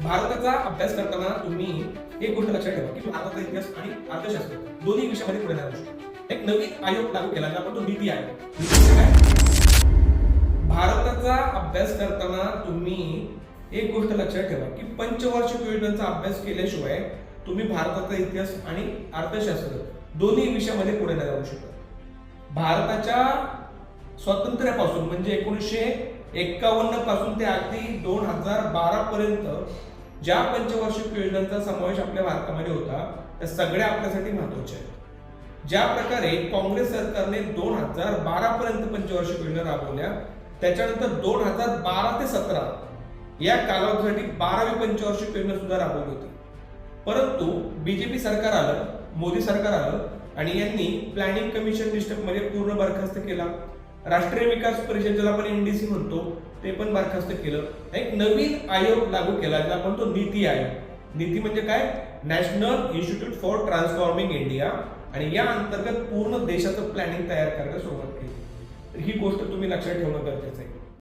भारताचा अभ्यास करताना तुम्ही एक गोष्ट लक्षात ठेवा की भारताचा इतिहास आणि अर्थशास्त्र दोन्ही विषयामध्ये पुढे जाऊ शकतो. एक नवीन आयोग लागू केला आपण तो नीती आयोग. नीती म्हणजे काय? भारताचा अभ्यास करताना तुम्ही एक गोष्ट लक्षात ठेवा की पंचवार्षिक योजनांचा अभ्यास केल्याशिवाय तुम्ही भारताचा इतिहास आणि अर्थशास्त्र दोन्ही विषयामध्ये पुढे नाही जाऊ शकत. भारताच्या स्वातंत्र्यापासून म्हणजे 1951 पासून ते अगदी 2012 पर्यंत ज्या पंचवार्षिक योजनांचा समावेश आपल्या भारतामध्ये होता त्या सगळ्या आपल्यासाठी महत्त्वाच्या आहेत. ज्या प्रकारे काँग्रेस सरकारने 2012 पर्यंत पंचवार्षिक योजना राबवल्या, त्याच्यानंतर 2012 ते 17 या कालावधीसाठी 12वी पंचवार्षिक योजना सुद्धा राबवली होती. परंतु बीजेपी सरकार आलं, मोदी सरकार आलं आणि यांनी प्लॅनिंग कमिशन सिस्टममध्ये पूर्ण बरखास्त केला. राष्ट्रीय विकास परिषद ज्याला आपण एनडीसी म्हणतो ते पण बरखास्त केलं. एक नवीन आयोग लागू केला ज्याला आपण तो नीती आयोग. नीती म्हणजे काय? National institute for transforming India. आणि या अंतर्गत पूर्ण देशाचं प्लॅनिंग तयार करायला सुरुवात केली. तर ही गोष्ट तुम्ही लक्षात ठेवणं गरजेचं आहे.